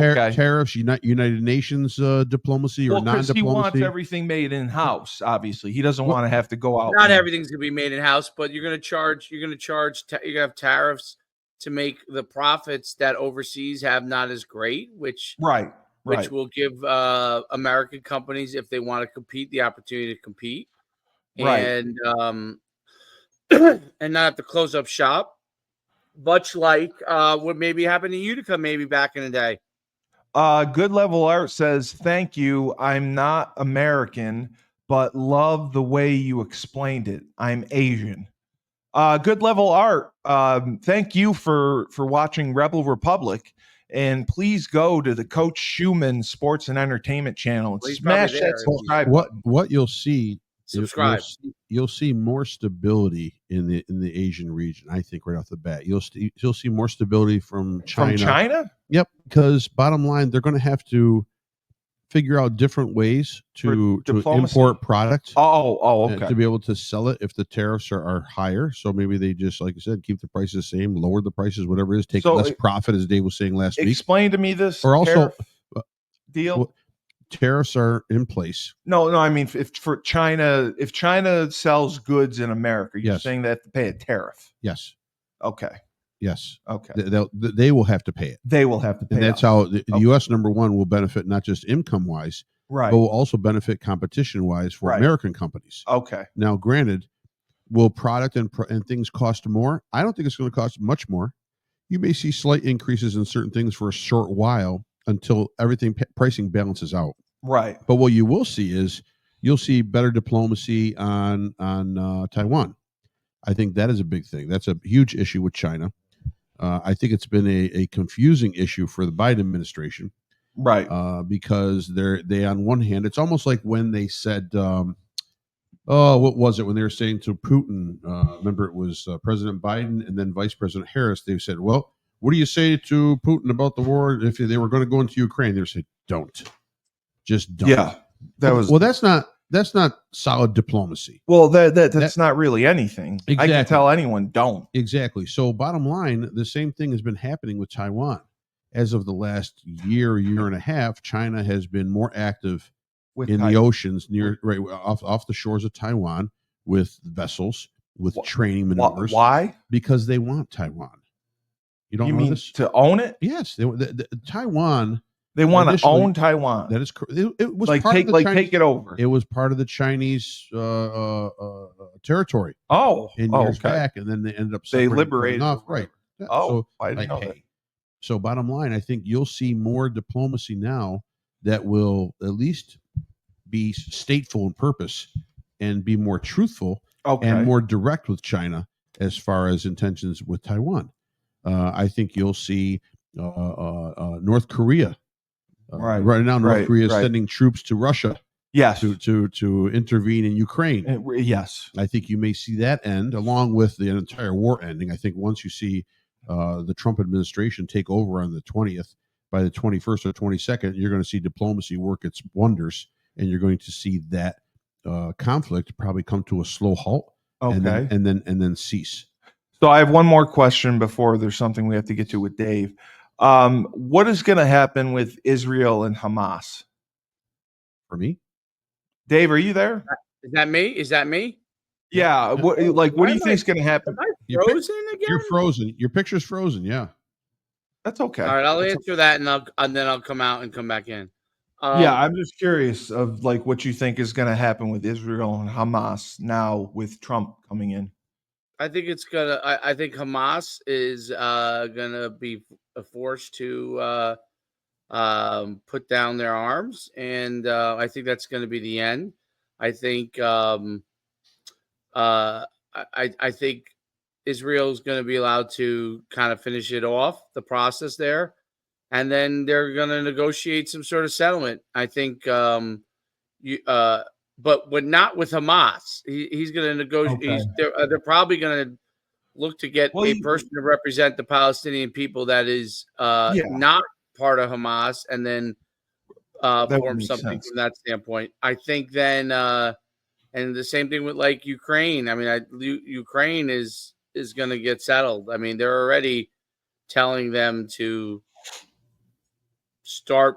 Okay. Tariffs, United Nations diplomacy or non-diplomacy. He wants everything made in house. Obviously, he doesn't want to have to go out. Not everything's gonna be made in house, but you're gonna have tariffs to make the profits that overseas have not as great, which will give American companies, if they want to compete, the opportunity to compete, and and not have to close up shop, much like what maybe happened to Utica maybe back in the day. Good Level Art says, thank you. I'm not American, but love the way you explained it. I'm Asian. Good Level Art, thank you for watching Rebel Republic. And please go to the Coach Schuman Sports and Entertainment channel and smash that subscribe button. What you'll see, subscribe. You'll see more stability in the Asian region. I think right off the bat, you'll see more stability from China. From China? Yep. Because bottom line, they're going to have to figure out different ways to import product. Okay. To be able to sell it if the tariffs are higher. So maybe they just, like I said, keep the prices the same, lower the prices, whatever it is, take less profit, as Dave was saying last week. Explain to me this. Or also deal. Tariffs are in place. No. I mean, if China sells goods in America, you're saying they have to pay a tariff. Yes. Okay. Yes. Okay. They will have to pay it. They will have to pay it. And that's how the U.S. number one will benefit, not just income wise, but will also benefit competition wise for American companies. Okay. Now, granted, will product and things cost more? I don't think it's going to cost much more. You may see slight increases in certain things for a short while until everything pricing balances out. Right. But what you will see is you'll see better diplomacy on Taiwan. I think that is a big thing. That's a huge issue with China. I think it's been a confusing issue for the Biden administration, right? Because they on one hand, it's almost like when they said, what was it when they were saying to Putin? Remember, it was President Biden and then Vice President Harris. They said, "Well, what do you say to Putin about the war? If they were going to go into Ukraine, they said, don't, just don't." Yeah, That's not solid diplomacy. Well, that's not really anything. Exactly. I can tell anyone don't. Exactly. So bottom line, the same thing has been happening with Taiwan. As of the last year and a half, China has been more active in the oceans off the shores of Taiwan with vessels, with training maneuvers. Why? Because they want Taiwan. You don't know this? To own it? Yes. Taiwan... They want to own Taiwan. That is correct. It was take it over. It was part of the Chinese territory. Years back, and then they ended up liberated off. Right. I didn't know that. So bottom line, I think you'll see more diplomacy now that will at least be stateful in purpose and be more truthful and more direct with China as far as intentions with Taiwan. I think you'll see North Korea. Right now, North Korea is sending troops to Russia. Yes, to intervene in Ukraine. Yes, I think you may see that end along with the entire war ending. I think once you see the Trump administration take over on the 20th, by the 21st or 22nd, you're going to see diplomacy work its wonders, and you're going to see that conflict probably come to a slow halt, and then cease. So I have one more question before there's something we have to get to with Dave. What is going to happen with Israel and Hamas? For me, Dave, are you there? Is that me? Yeah. What do you think is going to happen? Am I frozen again? You're frozen. Your picture's frozen. Yeah, that's okay. All right, I'll answer that, and then I'll come out and come back in. I'm just curious of what you think is going to happen with Israel and Hamas now with Trump coming in. I think it's gonna. I think Hamas is gonna be forced to put down their arms, and I think that's going to be the end. I think I think Israel is going to be allowed to kind of finish it off, the process there, and then they're going to negotiate some sort of settlement. I think but not with Hamas. He's going to negotiate. They're probably going to look to get a person to represent the Palestinian people that is not part of Hamas, and then form something from that standpoint. I think then, and the same thing with Ukraine. I mean, Ukraine is going to get settled. I mean, they're already telling them to start